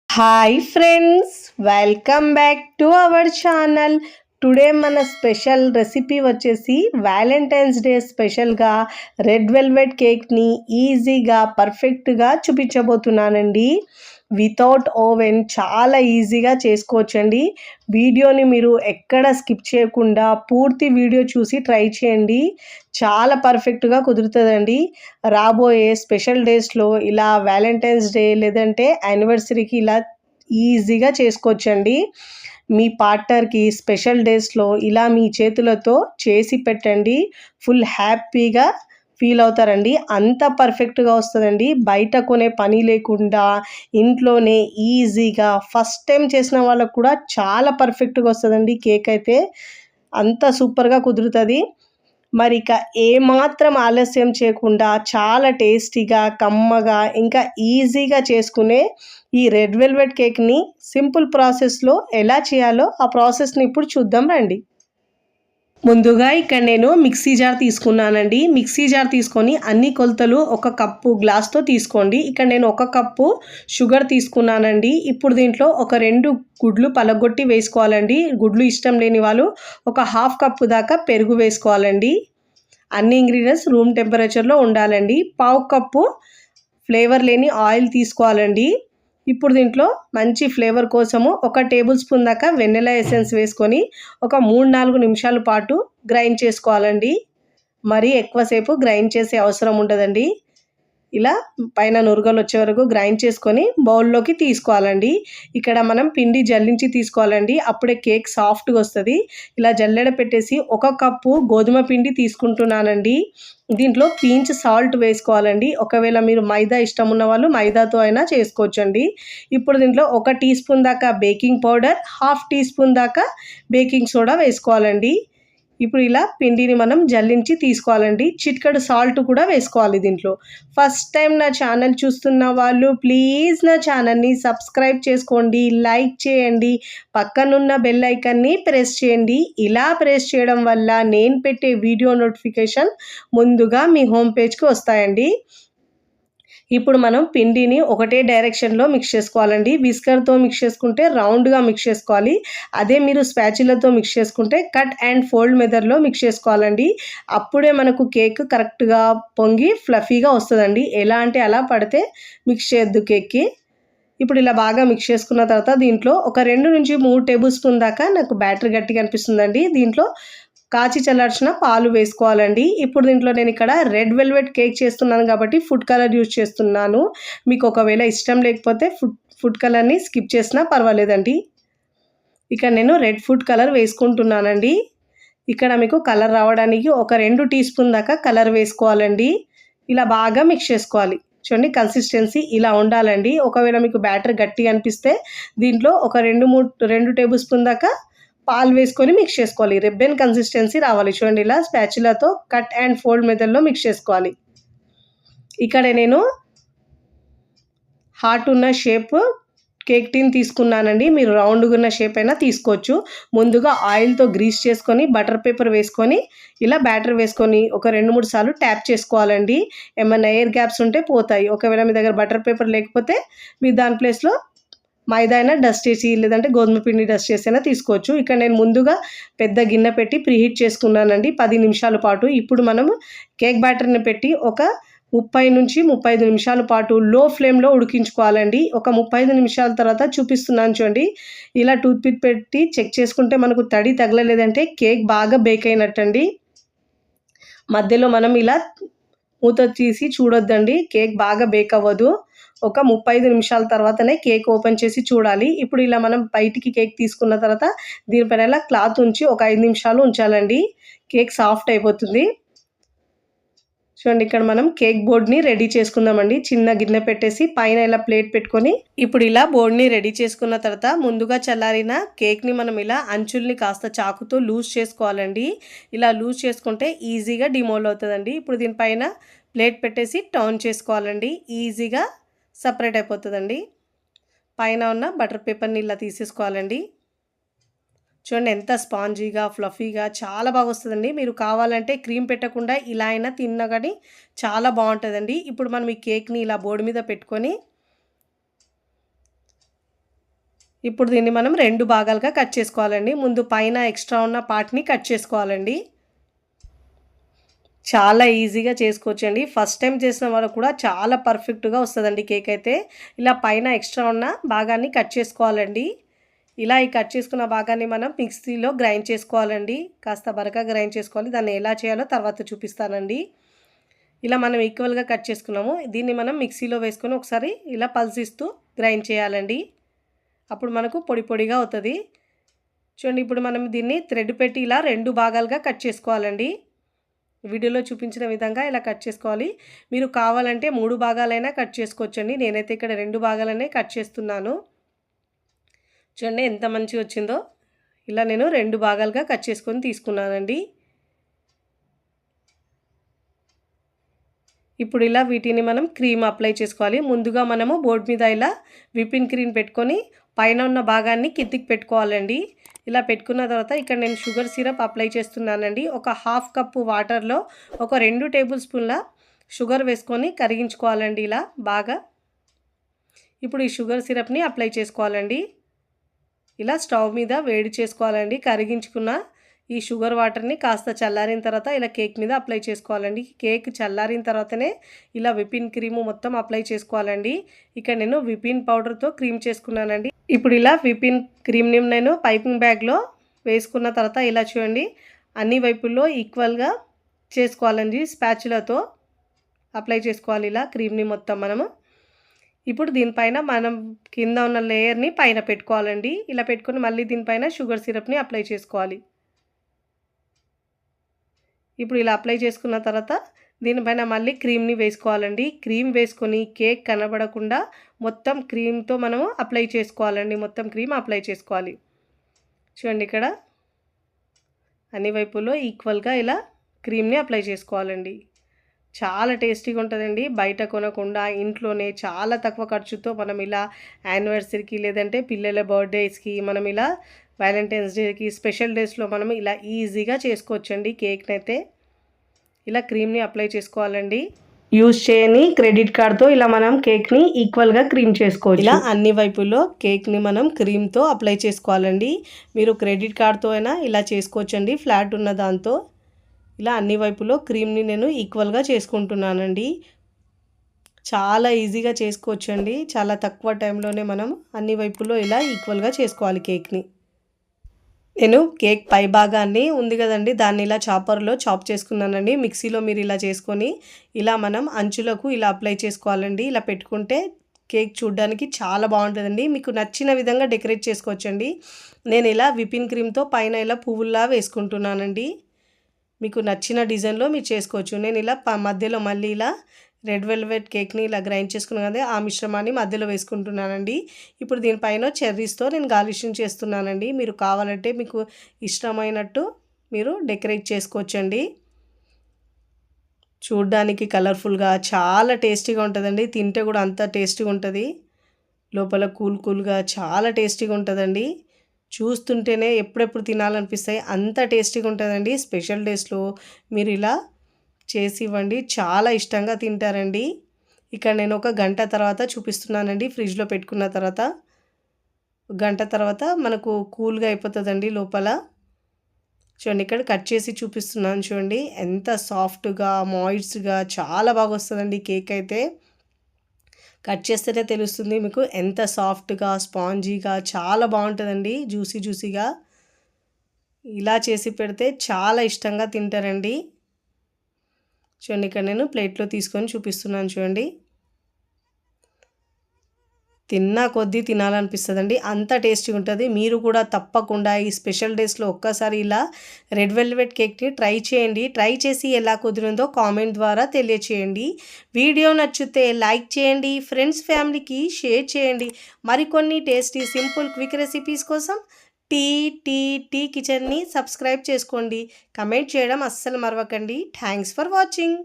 Hi friends, welcome back to our channel. Today మన special recipe వచ్చేసి Valentine's day స్పెషల్గా red velvet కేక్ని ఈజీగా పర్ఫెక్ట్గా చూపించబోతున్నానండి. వితౌట్ ఓవెన్ చాలా ఈజీగా చేసుకోవచ్చండి. వీడియోని మీరు ఎక్కడ స్కిప్ చేయకుండా పూర్తి వీడియో చూసి ట్రై చేయండి. చాలా పర్ఫెక్ట్గా కుదురుతుందండి. రాబోయే స్పెషల్ డేస్లో ఇలా వ్యాలంటైన్స్ డే లేదంటే యానివర్సరీకి ఇలా ఈజీగా చేసుకోవచ్చండి. మీ పార్ట్నర్కి స్పెషల్ డేస్లో ఇలా మీ చేతులతో చేసి పెట్టండి. ఫుల్ హ్యాపీగా ఫీల్ అవుతారండి. అంత పర్ఫెక్ట్గా వస్తుందండి. బయట కొనే పని లేకుండా ఇంట్లోనే ఈజీగా ఫస్ట్ టైం చేసిన వాళ్ళకు కూడా చాలా పర్ఫెక్ట్గా వస్తుందండి. కేక్ అయితే అంత సూపర్గా కుదురుతుంది. మరి ఇక ఏమాత్రం ఆలస్యం చేయకుండా చాలా టేస్టీగా, కమ్మగా, ఇంకా ఈజీగా చేసుకునే ఈ రెడ్ వెల్వెట్ కేక్ని సింపుల్ ప్రాసెస్లో ఎలా చేయాలో ఆ ప్రాసెస్ని ఇప్పుడు చూద్దాం రండి. ముందుగా ఇక్కడ నేను మిక్సీ జార్ తీసుకున్నానండి. మిక్సీ జార్ తీసుకొని అన్ని కొలతలు ఒక కప్పు గ్లాస్తో తీసుకోండి. ఇక్కడ నేను ఒక కప్పు షుగర్ తీసుకున్నానండి. ఇప్పుడు దీంట్లో ఒక 2 గుడ్లు పలగొట్టి వేసుకోవాలండి. గుడ్లు ఇష్టం లేని వాళ్ళు ఒక హాఫ్ కప్పు దాకా పెరుగు వేసుకోవాలండి. అన్ని ఇంగ్రీడియంట్స్ రూమ్ టెంపరేచర్లో ఉండాలండి. పావు కప్పు ఫ్లేవర్ లేని ఆయిల్ తీసుకోవాలండి. ఇప్పుడు దీంట్లో మంచి ఫ్లేవర్ కోసము ఒక టేబుల్ స్పూన్ దాకా వెనిలా ఎసెన్స్ వేసుకొని ఒక 3-4 నిమిషాల పాటు గ్రైండ్ చేసుకోవాలండి. మరీ ఎక్కువసేపు గ్రైండ్ చేసే అవసరం ఉండదండి. ఇలా పైన నురగలు వచ్చే వరకు గ్రైండ్ చేసుకొని బౌల్లోకి తీసుకోవాలండి. ఇక్కడ మనం పిండి జల్లించి తీసుకోవాలండి. అప్పుడే కేక్ సాఫ్ట్గా వస్తుంది. ఇలా జల్లెడ పెట్టేసి ఒక కప్పు గోధుమ పిండి తీసుకుంటున్నానండి. దీంట్లో పీంచ్ సాల్ట్ వేసుకోవాలండి. ఒకవేళ మీరు మైదా ఇష్టం ఉన్న వాళ్ళు మైదాతో అయినా చేసుకోవచ్చండి. ఇప్పుడు దీంట్లో 1 టీ స్పూన్ దాకా baking powder, half teaspoon దాకా బేకింగ్ సోడా వేసుకోవాలండి. ఇప్పుడు ఇలా పిండిని మనం జల్లించి తీసుకోవాలండి. చిటికెడు సాల్ట్ కూడా వేసుకోవాలి దీంట్లో. ఫస్ట్ టైం నా ఛానల్ చూస్తున్న వాళ్ళు ప్లీజ్ నా ఛానల్ని సబ్స్క్రైబ్ చేసుకోండి, లైక్ చేయండి, పక్కనున్న బెల్ ఐకాన్ని ప్రెస్ చేయండి. ఇలా ప్రెస్ చేయడం వల్ల నేను పెట్టే వీడియో నోటిఫికేషన్ ముందుగా మీ హోమ్ పేజ్కి వస్తాయండి. ఇప్పుడు మనం పిండిని ఒకటే డైరెక్షన్లో మిక్స్ చేసుకోవాలండి. విస్కర్తో మిక్స్ చేసుకుంటే రౌండ్గా మిక్స్ చేసుకోవాలి. అదే మీరు స్పాచులాతో మిక్స్ చేసుకుంటే కట్ అండ్ ఫోల్డ్ మెథడ్లో మిక్స్ చేసుకోవాలండి. అప్పుడే మనకు కేక్ కరెక్ట్గా పొంగి ఫ్లఫీగా వస్తుందండి. ఎలా అంటే అలా పడితే మిక్స్ చేయొద్దు కేక్కి. ఇప్పుడు ఇలా బాగా మిక్స్ చేసుకున్న తర్వాత దీంట్లో ఒక 2-3 టేబుల్ స్పూన్ దాకా నాకు బ్యాటర్ గట్టిగా అనిపిస్తుందండి. దీంట్లో కాచి చల్లార్చిన పాలు వేసుకోవాలండి. ఇప్పుడు దీంట్లో నేను ఇక్కడ రెడ్ వెల్వెట్ కేక్ చేస్తున్నాను కాబట్టి ఫుడ్ కలర్ యూజ్ చేస్తున్నాను. మీకు ఒకవేళ ఇష్టం లేకపోతే ఫుడ్ కలర్ని స్కిప్ చేసినా పర్వాలేదండి. ఇక్కడ నేను రెడ్ ఫుడ్ కలర్ వేసుకుంటున్నానండి. ఇక్కడ మీకు కలర్ రావడానికి ఒక 2 టీ స్పూన్ దాకా కలర్ వేసుకోవాలండి. ఇలా బాగా మిక్స్ చేసుకోవాలి. చూడండి, కన్సిస్టెన్సీ ఇలా ఉండాలండి. ఒకవేళ మీకు బ్యాటర్ గట్టిగా అనిపిస్తే దీంట్లో ఒక 2 టేబుల్ స్పూన్ దాకా పాలు వేసుకొని మిక్స్ చేసుకోవాలి. రిబ్బన్ కన్సిస్టెన్సీ రావాలి. చూడండి, ఇలా స్పాచులాతో కట్ అండ్ ఫోల్డ్ మెథడ్లో మిక్స్ చేసుకోవాలి. ఇక్కడ నేను హార్ట్ ఉన్న షేప్ కేక్ టిన్ తీసుకున్నానండి. మీరు రౌండ్గా ఉన్న షేప్ అయినా తీసుకోవచ్చు. ముందుగా ఆయిల్తో గ్రీస్ చేసుకొని బటర్ పేపర్ వేసుకొని ఇలా బ్యాటర్ వేసుకొని ఒక 2-3 సార్లు ట్యాప్ చేసుకోవాలండి. ఏమైనా ఎయిర్ గ్యాప్స్ ఉంటే పోతాయి. ఒకవేళ మీ దగ్గర బటర్ పేపర్ లేకపోతే మీరు దాని ప్లేస్లో మైదా అయినా డస్ట్ చేసి లేదంటే గోధుమ పిండి డస్ట్ చేసి అయినా తీసుకోవచ్చు. ఇక్కడ నేను ముందుగా పెద్ద గిన్నె పెట్టి ప్రీహీట్ చేసుకున్నానండి 10 నిమిషాల పాటు. ఇప్పుడు మనము కేక్ బ్యాటర్ని పెట్టి ఒక 30-35 నిమిషాల పాటు లో ఫ్లేమ్లో ఉడికించుకోవాలండి. ఒక 35 నిమిషాల తర్వాత చూపిస్తున్నాను చూడండి. ఇలా టూత్పిక్ పెట్టి చెక్ చేసుకుంటే మనకు తడి తగలలేదంటే కేక్ బాగా బేక్ అయినట్టండి. మధ్యలో మనం ఇలా మూత తీసి చూడొద్దండి, కేక్ బాగా బేక్ అవ్వదు. ఒక 35 నిమిషాల తర్వాతనే కేక్ ఓపెన్ చేసి చూడాలి. ఇప్పుడు ఇలా మనం బయటికి కేక్ తీసుకున్న తర్వాత దీనిపైన ఇలా క్లాత్ ఉంచి ఒక 5 నిమిషాలు ఉంచాలండి. కేక్ సాఫ్ట్ అయిపోతుంది. చూడండి, ఇక్కడ మనం కేక్ బోర్డ్ని రెడీ చేసుకుందామండి. చిన్న గిన్నె పెట్టేసి పైన ఇలా ప్లేట్ పెట్టుకొని ఇప్పుడు ఇలా బోర్డ్ని రెడీ చేసుకున్న తర్వాత ముందుగా చల్లారిన కేక్ని మనం ఇలా అంచుల్ని కాస్త చాకుతో లూజ్ చేసుకోవాలండి. ఇలా లూజ్ చేసుకుంటే ఈజీగా డిమోల్డ్ అవుతుందండి. ఇప్పుడు దీనిపైన ప్లేట్ పెట్టేసి టర్న్ చేసుకోవాలండి. ఈజీగా సపరేట్ అయిపోతుందండి. పైన ఉన్న బటర్ పేపర్ని ఇలా తీసేసుకోవాలండి. చూడండి, ఎంత స్పాంజీగా ఫ్లఫీగా చాలా బాగా వస్తుందండి. మీరు కావాలంటే క్రీమ్ పెట్టకుండా ఇలా అయినా తిన్నా కానీ చాలా బాగుంటుందండి. ఇప్పుడు మనం ఈ కేక్ని ఇలా బోర్డు మీద పెట్టుకొని ఇప్పుడు దీన్ని మనం 2 భాగాలుగా కట్ చేసుకోవాలండి. ముందు పైన ఎక్స్ట్రా ఉన్న పార్ట్‌ని కట్ చేసుకోవాలండి. చాలా ఈజీగా చేసుకోవచ్చండి. ఫస్ట్ టైం చేసిన వాళ్ళకి కూడా చాలా పర్ఫెక్ట్‌గా వస్తదండి కేక్ అయితే. ఇలా పైన ఎక్స్ట్రా ఉన్న భాగాన్ని కట్ చేసుకోవాలండి. ఇలా ఈ కట్ చేసుకున్న భాగాన్ని మనం మిక్సీలో గ్రైండ్ చేసుకోవాలండి. కాస్త బరకగా గ్రైండ్ చేసుకోవాలి. దాన్ని ఎలా చేయాలో తర్వాత చూపిస్తానండి. ఇలా మనం ఈక్వల్‌గా కట్ చేసుకున్నాము. దీన్ని మనం మిక్సీలో వేసుకొని ఒకసారి ఇలా పల్సిస్తూ గ్రైండ్ చేయాలండి. అప్పుడు మనకు పొడి పొడిగా అవుతది. చూడండి ఇప్పుడు మనం దీన్ని థ్రెడ్ పెట్టి ఇలా 2 భాగాలుగా కట్ చేసుకోవాలండి. వీడియోలో చూపించిన విధంగా ఇలా కట్ చేసుకోవాలి. మీరు కావాలంటే 3 భాగాలైనా కట్ చేసుకోవచ్చండి. నేనైతే ఇక్కడ 2 భాగాలనే కట్ చేస్తున్నాను. చూడండి ఎంత మంచిగా వచ్చిందో. ఇలా నేను 2 భాగాలుగా కట్ చేసుకొని తీసుకున్నానండి. ఇప్పుడు ఇలా వీటిని మనం క్రీమ్ అప్లై చేసుకోవాలి. ముందుగా మనము బోర్డు మీద ఇలా విప్పింగ్ క్రీమ్ పెట్టుకొని పైన ఉన్న భాగాన్ని కిందికి పెట్టుకోవాలండి. ఇలా పెట్టుకున్న తర్వాత ఇక్కడ నేను షుగర్ సిరప్ అప్లై చేస్తున్నానండి. ఒక 1/2 కప్పు వాటర్లో ఒక 2 టేబుల్ స్పూన్ల షుగర్ వేసుకొని కరిగించుకోవాలండి ఇలా బాగా. ఇప్పుడు ఈ షుగర్ సిరప్ని అప్లై చేసుకోవాలండి. ఇలా స్టవ్ మీద వేడి చేసుకోవాలండి. కరిగించుకున్న ఈ షుగర్ వాటర్ని కాస్త చల్లారిన తర్వాత ఇలా కేక్ మీద అప్లై చేసుకోవాలండి. కేక్ చల్లారిన తర్వాతనే ఇలా విప్పింగ్ క్రీము మొత్తం అప్లై చేసుకోవాలండి. ఇక్కడ నేను విప్పింగ్ పౌడర్తో క్రీమ్ చేసుకున్నానండి. ఇప్పుడు ఇలా విప్పింగ్ క్రీమ్ని నేను పైపింగ్ బ్యాగ్లో వేసుకున్న తర్వాత ఇలా చూడండి అన్ని వైపుల్లో ఈక్వల్గా చేసుకోవాలండి. స్పాచులాతో అప్లై చేసుకోవాలి ఇలా క్రీమ్ని మొత్తం మనము. ఇప్పుడు దీనిపైన మనం కింద ఉన్న లేయర్ని పైన పెట్టుకోవాలండి. ఇలా పెట్టుకొని మళ్ళీ దీనిపైన షుగర్ సిరప్ని అప్లై చేసుకోవాలి. ఇప్పుడు ఇలా అప్లై చేసుకున్న తర్వాత దీనిపైన మళ్ళీ క్రీమ్ని వేసుకోవాలండి. క్రీమ్ వేసుకొని కేక్ కనబడకుండా మొత్తం క్రీమ్తో మనము అప్లై చేసుకోవాలండి. మొత్తం క్రీమ్ అప్లై చేసుకోవాలి. చూడండి ఇక్కడ అన్ని వైపుల్లో ఈక్వల్గా ఇలా క్రీమ్ని అప్లై చేసుకోవాలండి. చాలా టేస్టీగా ఉంటుందండి. బయట కొనకుండా ఇంట్లోనే చాలా తక్కువ ఖర్చుతో మనం ఇలా యానివర్సరీకి లేదంటే పిల్లల బర్త్డేస్కి మనం ఇలా వ్యాలంటైన్స్ డేకి స్పెషల్ డేస్లో మనం ఇలా ఈజీగా చేసుకోవచ్చండి. కేక్ని అయితే ఇలా క్రీమ్ని అప్లై చేసుకోవాలండి. యూజ్ చేయని క్రెడిట్ కార్డ్తో ఇలా మనం కేక్ని ఈక్వల్గా క్రీమ్ చేసుకోవచ్చు. ఇలా అన్ని వైపుల్లో కేక్ని మనం క్రీమ్తో అప్లై చేసుకోవాలండి. మీరు క్రెడిట్ కార్డ్తో అయినా ఇలా చేసుకోవచ్చండి. ఫ్లాట్ ఉన్న దాంతో ఇలా అన్ని వైపులో క్రీమ్ని నేను ఈక్వల్గా చేసుకుంటున్నానండి. చాలా ఈజీగా చేసుకోవచ్చండి. చాలా తక్కువ టైంలోనే మనం అన్ని వైపుల్లో ఇలా ఈక్వల్గా చేసుకోవాలి కేక్ని. నేను కేక్ పై భాగాన్ని ఉంది కదండి దాన్ని ఇలా చాపర్లో చాప్ చేసుకున్నానండి. మిక్సీలో మీరు ఇలా చేసుకొని ఇలా మనం అంచులకు ఇలా అప్లై చేసుకోవాలండి. ఇలా పెట్టుకుంటే కేక్ చూడడానికి చాలా బాగుంటుందండి. మీకు నచ్చిన విధంగా డెకరేట్ చేసుకోవచ్చండి. నేను ఇలా విప్పింగ్ క్రీమ్తో పైన ఇలా పువ్వుల్లా వేసుకుంటున్నానండి. మీకు నచ్చిన డిజైన్లో మీరు చేసుకోవచ్చు. నేను ఇలా మధ్యలో మళ్ళీ ఇలా రెడ్ వెల్వెట్ కేక్ని ఇలా గ్రైండ్ చేసుకున్నాను కదా ఆ మిశ్రమాన్ని మధ్యలో వేసుకుంటున్నానండి. ఇప్పుడు దీనిపైన చెర్రీస్తో నేను గార్నిషింగ్ చేస్తున్నానండి. మీరు కావాలంటే మీకు ఇష్టమైనట్టు మీరు డెకరేట్ చేసుకోవచ్చండి. చూడ్డానికి కలర్ఫుల్గా చాలా టేస్టీగా ఉంటుందండి. తింటే కూడా అంత టేస్టీగా ఉంటుంది. లోపల కూల్గా చాలా టేస్టీగా ఉంటుందండి. చూస్తుంటేనే ఎప్పుడెప్పుడు తినాలనిపిస్తాయి అంత టేస్టీగా ఉంటుందండి. స్పెషల్ డేస్లో మీరు ఇలా చేసి ఇవ్వండి, చాలా ఇష్టంగా తింటారండి. ఇక్కడ నేను ఒక గంట తర్వాత చూపిస్తున్నానండి. ఫ్రిడ్జ్లో పెట్టుకున్న తర్వాత గంట తర్వాత మనకు కూల్గా అయిపోతుందండి లోపల. చూడండి ఇక్కడ కట్ చేసి చూపిస్తున్నాను చూడండి ఎంత సాఫ్ట్గా మాయిస్ట్గా చాలా బాగా వస్తుందండి కేక్ అయితే. కట్ చేస్తేనే తెలుస్తుంది మీకు ఎంత సాఫ్ట్గా స్పాంజీగా చాలా బాగుంటుందండి. జ్యూసీగా ఇలా చేసి పెడితే చాలా ఇష్టంగా తింటారండి. చూడండి ఇక్కడ నేను ప్లేట్లో తీసుకొని చూపిస్తున్నాను చూడండి. తిన్నా కొద్దీ తినాలనిపిస్తుందండి. అంత టేస్టీగా ఉంటుంది. మీరు కూడా తప్పకుండా ఈ స్పెషల్ డేస్లో ఒక్కసారి ఇలా రెడ్ వెల్వెట్ కేక్ని ట్రై చేయండి. ట్రై చేసి ఎలా కుదిరిందో కామెంట్ ద్వారా తెలియచేయండి. వీడియో నచ్చితే లైక్ చేయండి. ఫ్రెండ్స్ ఫ్యామిలీకి షేర్ చేయండి. మరికొన్ని టేస్టీ సింపుల్ క్విక్ రెసిపీస్ కోసం టీ కిచెన్ని సబ్స్క్రైబ్ చేసుకోండి. కమెంట్ చేయడం అస్సలు మరవకండి. Thanks for watching.